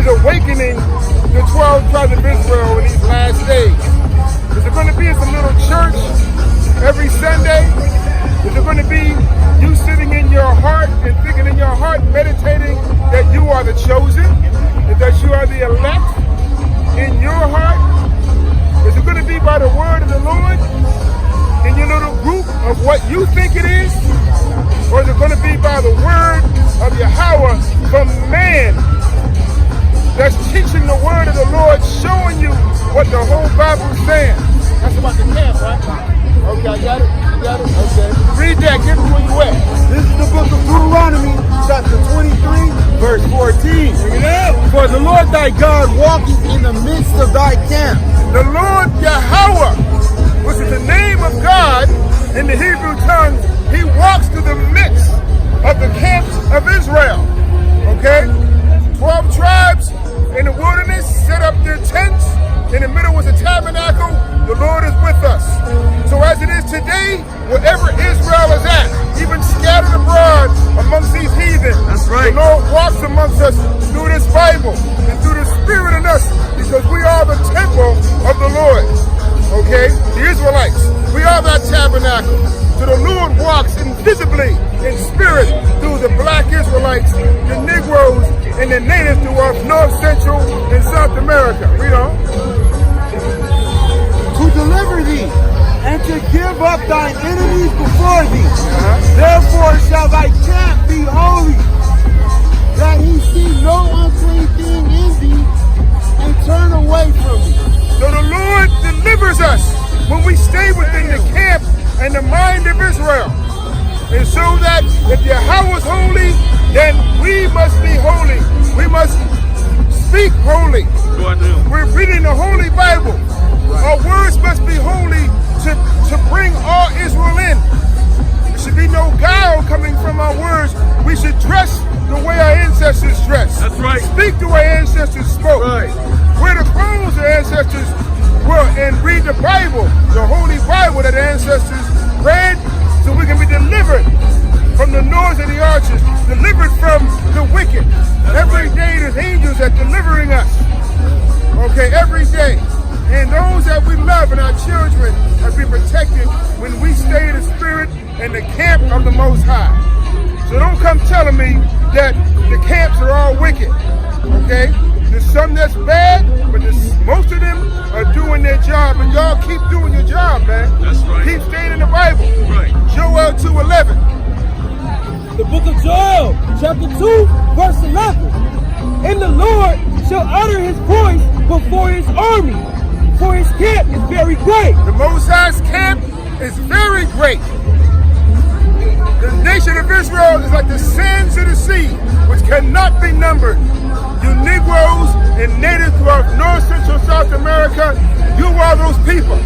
awakening the 12 tribes of Israel in these last days. Is it going to be in some little church every Sunday? Is it going to be you sitting in your heart and thinking in your heart, meditating that you are the chosen, and that you are the elect in your heart? Is it going to be by the word of the Lord in your little group of what you think it is? Or is it going to be by the word of Yahweh from man that's teaching the word of the Lord, showing you what the whole Bible is saying? That's about the camp, right? Okay, I got it. You got it? Okay. Read that. Give me where you at. This is the book of Deuteronomy, chapter 23, verse 14. Bring it out. For the Lord thy God walking in the midst of thy camp. The Lord Yahweh, which is the name of God in the Hebrew tongue, he walks through the midst of the camps of Israel. Okay? 12 tribes in the wilderness set up their tents. In the middle was a tabernacle. The Lord is with us. So as it is today, wherever Israel is at, even scattered abroad amongst these heathen, that's right, the Lord walks amongst us through this Bible and through the Spirit in us, because we are the temple of the Lord. Okay? The Israelites, we are that tabernacle. So the Lord walks invisibly in spirit through the black Israelites, the Negroes, and the natives throughout North, Central, and South America. Read on. To deliver thee, and to give up thine enemies before thee. Therefore shall thy camp be holy, that he see no unclean thing in thee, and turn away from thee. So the Lord delivers us when we stay within the camp and the mind of Israel. And so that if Yahweh is holy, then we must be holy. We must speak holy. We're reading the Holy Bible. Our words must be holy to bring all Israel in. There should be no guile coming from our words. We should dress the way our ancestors dressed. That's right. Speak the way ancestors spoke. Right. Wear the clothes our ancestors were, and read the Bible, the Holy Bible that ancestors read, so we can be delivered from the noise of the archers, delivered from the wicked. Every day there's angels that delivering us. Okay, every day. And those that we love and our children have been protected when we stay in the spirit and the camp of the Most High. So don't come telling me that the camps are all wicked. Okay? There's some that's bad, but most of them are doing their job, and y'all keep doing your job, man. That's right. Keep staying in the Bible. Right. Joel 2:11. The book of Joel, chapter 2, verse 11. And the Lord shall utter his voice before his army, for his camp is very great. The Most High's camp is very great. The nation of Israel is like the sands of the sea, which cannot be numbered. You Negroes and natives throughout North, Central, South America, you are those people.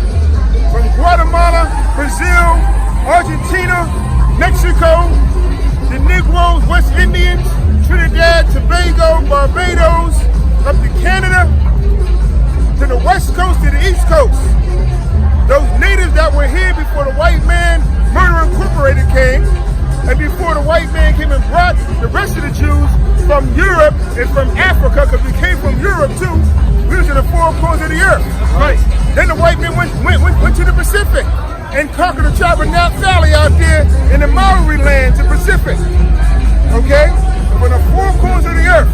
From Guatemala, Brazil, Argentina, Mexico, the Negroes, West Indians, Trinidad, Tobago, Barbados, up to Canada, to the West Coast, to the East Coast. Those natives that were here before the white man, Murder Incorporated, came, and before the white man came and brought the rest of the Jews from Europe and from Africa, because we came from Europe too. We was in the four corners of the earth. Right. Then the white man went to the Pacific and conquered the tribe of Naphtali out there in the Maori lands, the Pacific. Okay? From the four corners of the earth.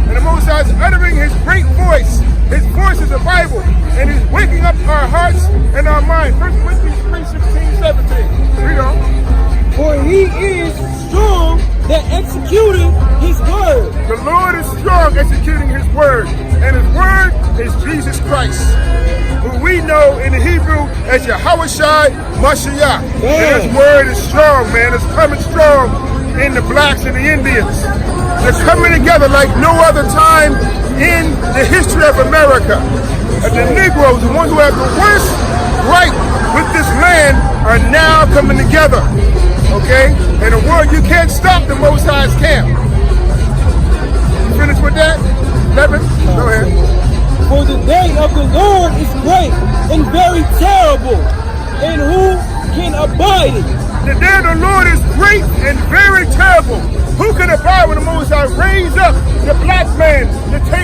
And the Most High is uttering his great voice. His voice is the Bible, and he's waking up our hearts and our minds. 1 Corinthians 3:16-17. Read on. For he is strong that executing his word. The Lord is strong executing his word, and his word is Jesus Christ, who we know in the Hebrew as Yahawashi Mashiach. And his word is strong, man. It's coming strong in the blacks and the Indians. They're coming together like no other time in the history of America. And the Negroes, the ones who have the worst right with this land, are now coming together. Okay? And the word, you can't stop the Most High's camp. You finished with that? 11? Go ahead. For the day of the Lord is great and very terrible, and who can abide it? The day of the Lord is great and very terrible. Who can abide when the Most High raise up the black man to take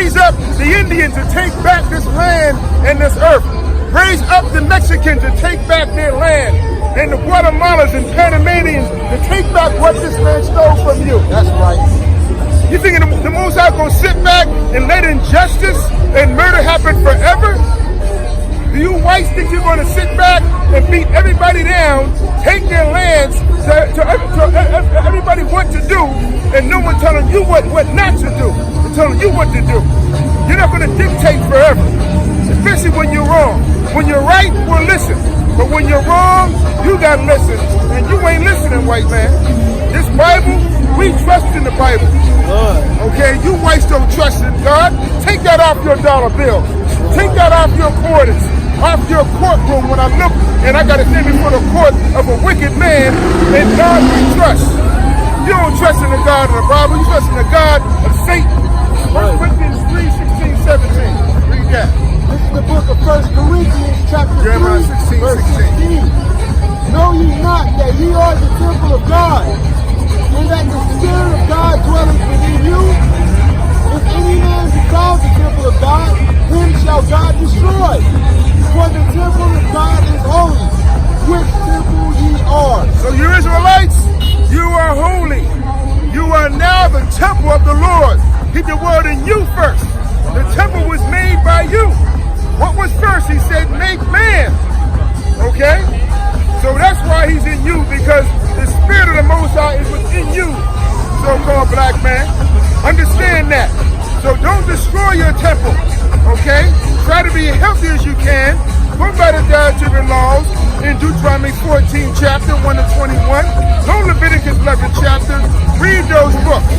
raise up the Indians to take back this land and this earth. Raise up the Mexicans to take back their land. And the Guatemalans and Panamanians to take back what this man stole from you. That's right. You thinking the Most High gonna sit back and let injustice and murder happen forever? Do you whites think you're gonna sit back and beat everybody down, take their lands, to everybody what to do, and no one telling you what not to do, and telling you what to do? You're not gonna dictate forever, especially when you're wrong. When you're right, we'll listen. But when you're wrong, you gotta listen. And you ain't listening, white man. This Bible, we trust in the Bible. Okay, you whites don't trust in God. Take that off your dollar bill. Take that off your quarters, off your courtroom when I look and I gotta stand before the court of a wicked man, and God we trust. You don't trust in the God of the Bible, you trust in the God of Satan. 1 Corinthians 3:16, 17. Read that. This is the book of 1 Corinthians chapter 3, Jeremiah 16, verse 16. 16. Know ye not that ye are the temple of God, and that the Spirit of God dwelleth within you? If any man defile the temple of God, him shall God destroy. For the temple of God is holy, which temple ye are. So you Israelites, you are holy. You are now the temple of the Lord. Keep the word in you first. The temple was made by you. What was first? He said, make man. Okay? So that's why he's in you, because the Spirit of the Most High is within you, so-called black man. Understand that. So don't destroy your temple. Okay? Try to be healthy as you can. Go by the dietary laws in Deuteronomy 14 chapter 1 to 21. Go Leviticus 11 chapter. Read those books.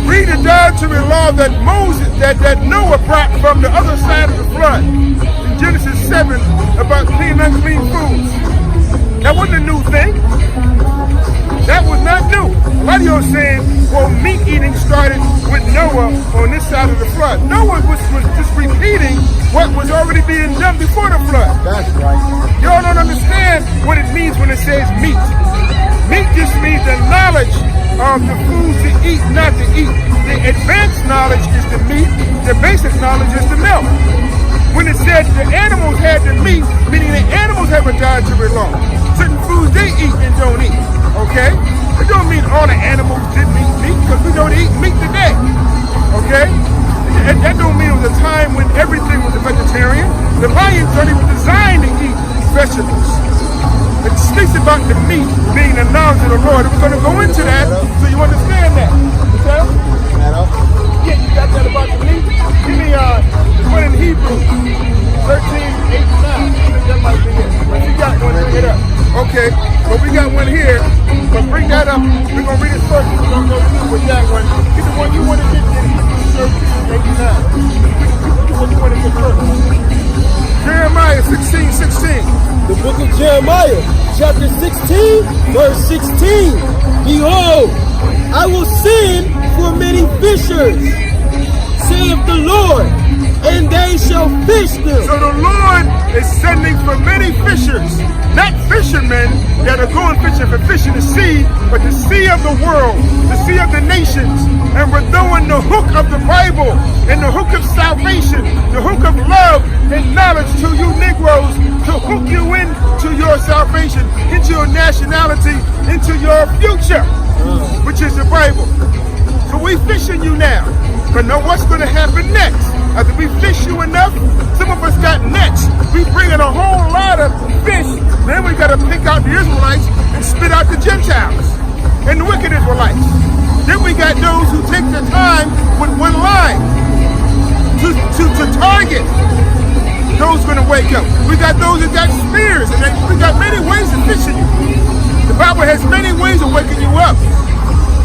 Read the dietary law that Moses, that Noah brought from the other side of the flood. In Genesis 7 about clean and unclean foods. That wasn't a new thing. That was not new. A lot of you are saying, well, meat eating started with Noah on this side of the flood. Noah was just repeating what was already being done before the flood. That's right. Y'all don't understand what it means when it says meat. Meat just means the knowledge of the foods to eat, not to eat. The advanced knowledge is the meat, the basic knowledge is the milk. When it said the animals had the meat, meaning the animals have a dietary law. Certain foods they eat and don't eat, okay? It don't mean all the animals didn't eat meat, because we don't eat meat today, okay? And that don't mean it was a time when everything was a vegetarian. The lions weren't even designed to eat vegetables. It speaks about the meat being the knowledge of the Lord. We're going to go into that so you understand that. Okay? Yeah, you got that about the meat? Give me one in Hebrew, 13:8-9. That might be it. But you got one, bring it up. Okay, but we got one here. But bring that up. We're going to read it first. We're going to go through with that one. Get the one you want to get in Hebrew 13:8-9. Get the one you want to get first. Jeremiah 16:16. The book of Jeremiah, chapter 16, verse 16. Behold, I will send for many fishers, saith the Lord, and they shall fish them. So the Lord is sending for many fishers, not fishermen that are going fishing for fish in the sea, but the sea of the world, the sea of the nations. And we're throwing the hook of the Bible and the hook of salvation, the hook of love and knowledge to you Negroes, to hook you into your salvation, into your nationality, into your future, which is the Bible. So we fishing you now. But know what's going to happen next. After we fish you enough, some of us got nets. We bringing a whole lot of fish. Then we got to pick out the Israelites and spit out the Gentiles and the wicked Israelites. Then we got those who take the time with one line to target those going to wake up. We got those that got spears, and we got many ways of fishing you. The Bible has many ways of waking you up.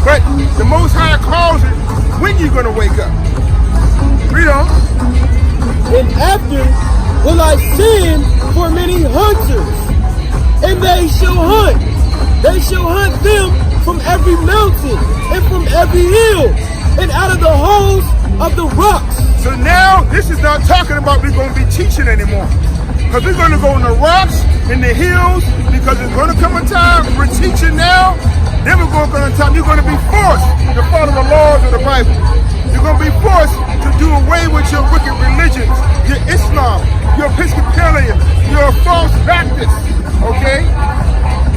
But the Most High calls it when you're going to wake up. Read on. And after will I send for many hunters, and they shall hunt. They shall hunt them from every mountain and from every hill and out of the holes of the rocks. So now this is not talking about we're going to be teaching anymore. Because we're going to go in the rocks, in the hills, because there's going to come a time we're teaching now. Then we're going to come a time you're going to be forced to follow the laws of the Bible. You're going to be forced to do away with your wicked religions, your Islam, your Episcopalian, your false Baptist, okay?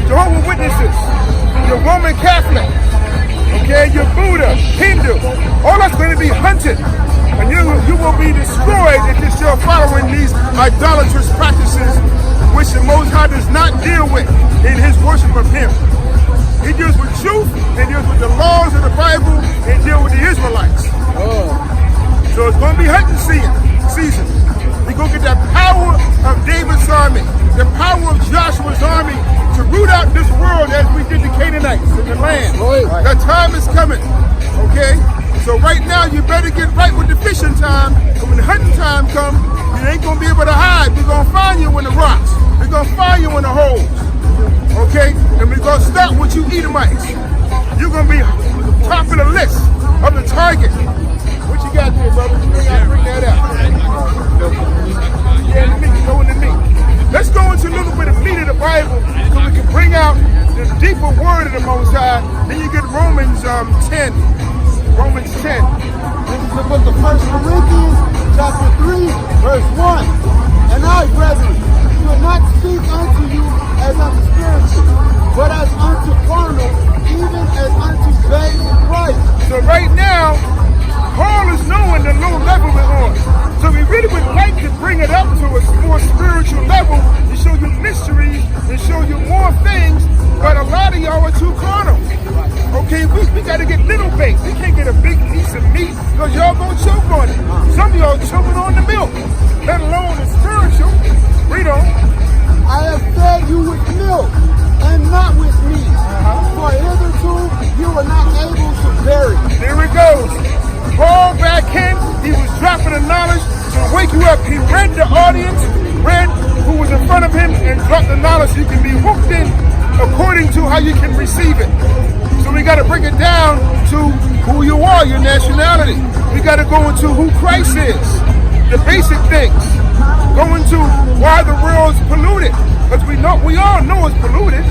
Jehovah's Witnesses, your Roman Catholic, okay, your Buddha, Hindu, all that's going to be hunted. And you will be destroyed if you're still following these idolatrous practices which the Most High does not deal with in his worship of him. He deals with truth, and deals with the laws of the Bible, and deals with the Israelites. So it's going to be hunting season. We're going to get that power of David's army, the power of Joshua's army to root out this world as we did the Canaanites in the land. That time is coming, okay? So right now, you better get right with the fishing time, and when the hunting time comes, you ain't going to be able to hide. We're going to find you in the rocks. We're going to find you in the holes, okay? And we're going to start with you Edomites. You're going to be top of the list of the target. What you got there, brother? Bring that out. Yeah, the meat, go in the meat. Let's go into a little bit of meat of the Bible so we can bring out the deeper word of the Most High. Then you get Romans 10. Romans 10. This is the book of 1 Corinthians, chapter 3, verse 1. And I, brethren, will not speak unto you as unto spiritual, but as unto carnal, even as unto babes in Christ. So right now, Paul is knowing the low level we're on. So we really would like to bring it up to a more spiritual level to show you mysteries and show you more things, but a lot of y'all are too carnal. Okay, we got to get little bait. We can't get a big piece of meat because y'all gonna choke on it. Some of y'all choking on the milk, let alone the spiritual. Read on. I have fed you with milk and not with meat, for hitherto you were not able to bear it. There it goes. Paul back in, he was dropping the knowledge to wake you up. He read the audience, read who was in front of him, and dropped the knowledge so you can be hooked in according to how you can receive it. So we got to break it down to who you are, your nationality. We got to go into who Christ is, the basic things. Go into why the world's polluted, because we all know it's polluted.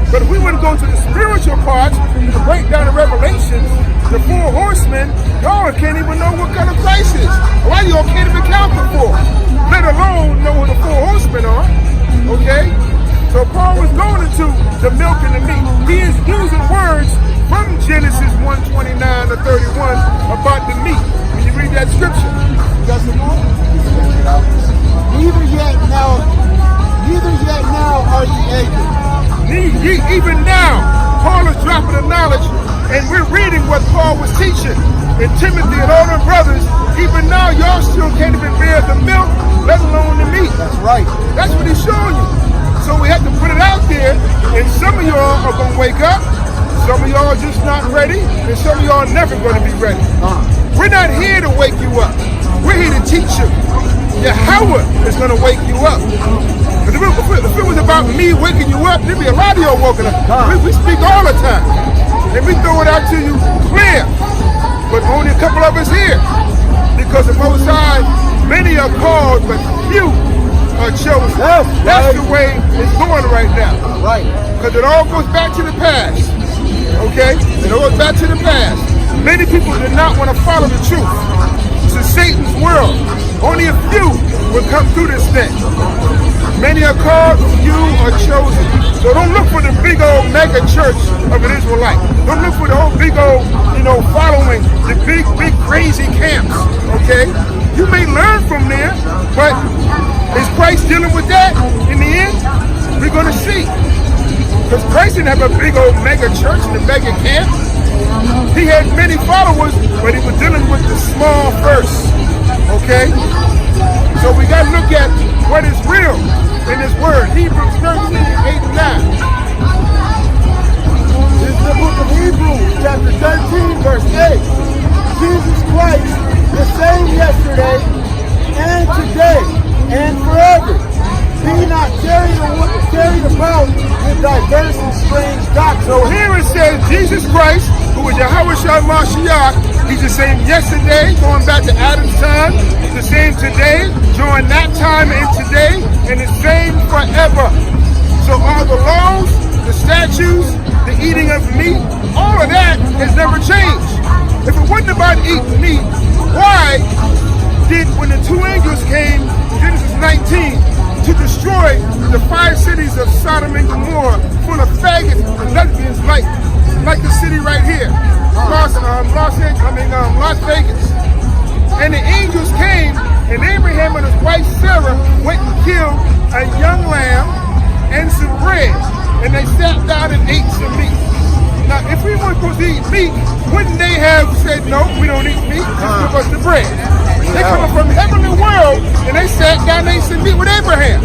But if we were to go into the spiritual parts to break down the revelations, the four horsemen, y'all can't even know what kind of Christ is. Why y'all can't even count the four, let alone know who the four horsemen are, okay? So Paul was going into the milk and the meat. He is using words from Genesis 1:29 to 31 about the meat. When you read that scripture. Got some more? Neither yet now are ye able. Even now, Paul is dropping the knowledge, and we're reading what Paul was teaching. And Timothy and all the brothers, even now, y'all still can't even bear the milk, let alone the meat. That's right. That's what he's showing you. So we have to put it out there, and some of y'all are going to wake up, some of y'all are just not ready, and some of y'all are never going to be ready. We're not here to wake you up. We're here to teach you. Yahweh is going to wake you up. If it was about me waking you up, there'd be a lot of y'all waking up. We speak all the time. And we throw it out to you clear. But only a couple of us here. Because the Most High, many are called, but few are chosen. That's the way it's going right now. Right. Because it all goes back to the past. Okay? It all goes back to the past. Many people did not want to follow the truth. This is Satan's world. Only a few will come through this thing. Many are called, few are chosen. So don't look for the big old mega church of an Israelite. Don't look for the whole big old, following, the big crazy camps, okay? You may learn from there, but is Christ dealing with that in the end? We're going to see. Because Christ didn't have a big old mega church and a mega camp. He had many followers, but he was dealing with the small first, okay? So we got to look at what is real in this word. Hebrews 13, 8 and 9. This is the book of Hebrews, chapter 13, verse 8. Jesus Christ, the same yesterday and today and forever. Be not carried about with diverse and strange doctrines. So here it says Jesus Christ, who is Yahweh Shai Mashiach, he's the same yesterday, going back to Adam's time, the same today, during that time and today, and the same forever. So all the laws, the statutes, the eating of meat, all of that has never changed. If it wasn't about eating meat, why the two angels came, Genesis 19, to destroy the 5 cities of Sodom and Gomorrah, full of faggots and lesbians like the city right here, Las Vegas. And the angels came, and Abraham and his wife Sarah went and killed a young lamb and some bread, and they sat down and ate some meat. Now, if we were supposed to eat meat, wouldn't they have said, no, we don't eat meat, just give us the bread? They come from the heavenly world, and they sat down and ate some meat with Abraham.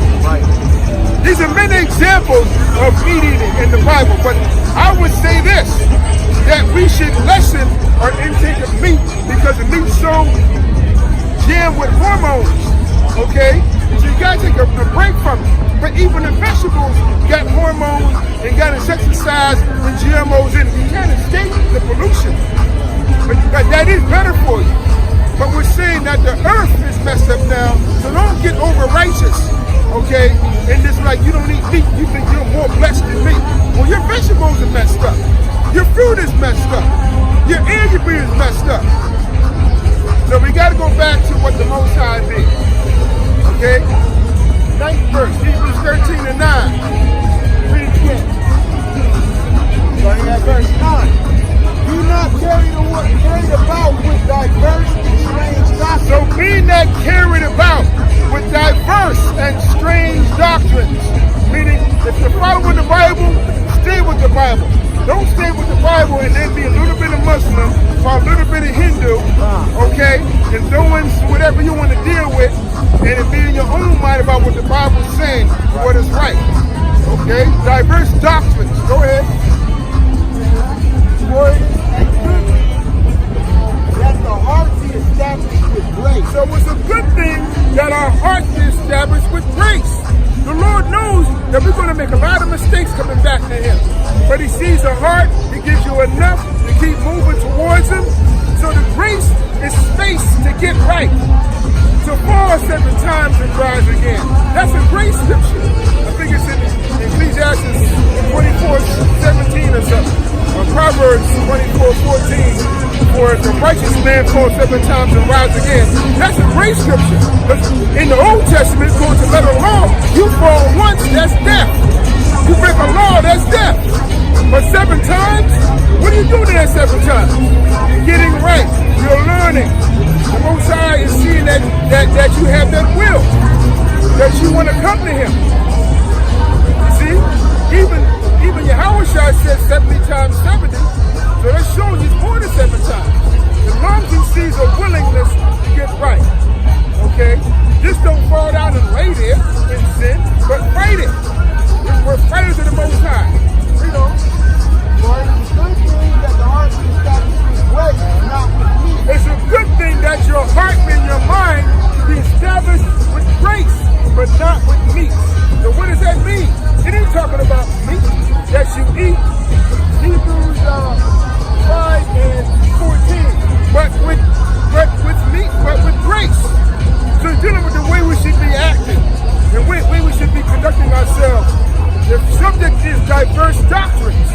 These are many examples of meat eating in the Bible, but I would say this, that we should lessen our intake of meat because the meat's so jammed with hormones, okay? So you gotta take a break from it. But even the vegetables got hormones and got insecticides and GMOs in it. You can't escape the pollution. But that is better for you. But we're saying that the earth is messed up now, so don't get over righteous, okay? And it's like you don't eat meat, you think you're more blessed than me. Well, your vegetables are messed up. Your fruit is messed up. Your algae is messed up. So we got to go back to what the Most High did. Okay? 9th verse, Hebrews 13 and 9. Read it again. Starting at verse 9. Do not carry about with diverse and strange doctrines. So be not carried about with diverse and strange doctrines. Meaning, if you're following the Bible, stay with the Bible. Don't stay with the Bible and then be a little bit of Muslim or a little bit of Hindu, okay? And throwing whatever you want to deal with and it be in your own mind about what the Bible's saying, what is right, okay? Diverse doctrines. Go ahead. For it is good that the heart be established with grace. So it's a good thing that our heart be established with grace. The Lord knows that we're going to make a lot of mistakes coming back to Him. But He sees the heart, He gives you enough to keep moving towards Him. So the grace is space to get right. To fall 7 times and rise again. That's a great scripture. I think it's in Ecclesiastes 24:17 or something. Or Proverbs 24:14. For the righteous man falls 7 times and rise again. That's a great scripture. But in the Old Testament, according to letter law, you fall once, that's death. You break a law, that's death. But 7 times? What are you doing that 7 times? You're getting right. You're learning. The Most High is seeing that you have that will, that you want to come to Him. You see, even Yahushua said 70 times 70, so that shows it's more than 7 times. As long as He sees a willingness to get right, okay? Just don't fall down and lay there in sin, but fight it. We're fighters of the Most High. You know. For it is a good thing that the heart be established with grace, not with meat. It's a good thing that your heart and your mind be established with grace, but not with meat. So what does that mean? It ain't talking about meat that you eat. Hebrews 5 and 14. But with meat, but with grace. So it's dealing with the way we should be acting, the way we should be conducting ourselves. The subject is diverse doctrines.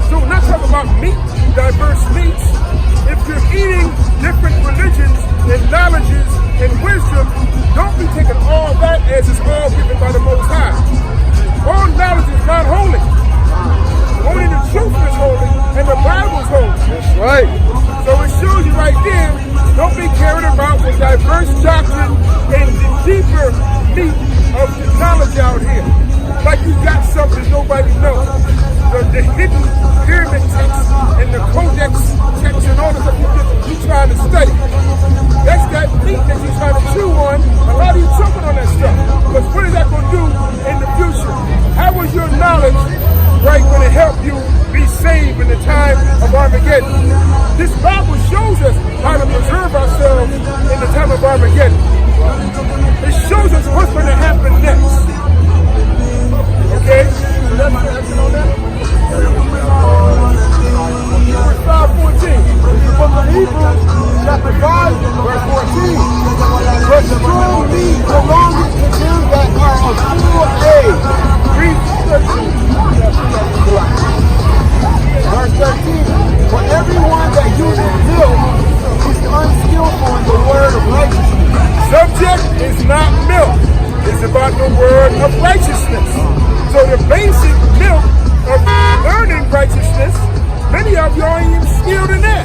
So we're not talking about meat, diverse meats. If you're eating different religions and knowledges and wisdom, don't be taking all that as it's all given by the Most High. All knowledge is not holy. Only the truth is holy and the Bible is holy. That's right. So it shows you right there, don't be carried about with diverse doctrine and the deeper meat of the knowledge out here. Like you got something nobody knows. The hidden pyramid text and the codex text and all the stuff you're trying to study. That's that meat that you're trying to chew on. A lot of you choking on that stuff. Because what is that going to do in the future? How is your knowledge going to help you be saved in the time of Armageddon? This Bible shows us how to preserve ourselves in the time of Armageddon. It shows us what's going to happen next. Okay? So that's the action on that. Hebrews 5:14. The book of Hebrews, chapter 5, verse 14. But strong meat belongeth to them that are of full age. Read 13. Verse 13. For everyone that uses milk is unskillful in the word of righteousness. Subject the word of righteousness. So the basic milk of learning righteousness, many of y'all ain't even skilled in that.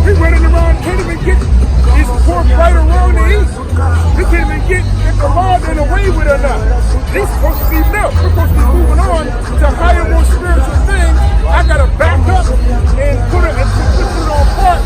We running around, can't even get this pork right or wrong to eat. We can't even get if the law done away with or not. These supposed to be milk. We're supposed to be moving on to higher, more spiritual things. I gotta back up and put it on part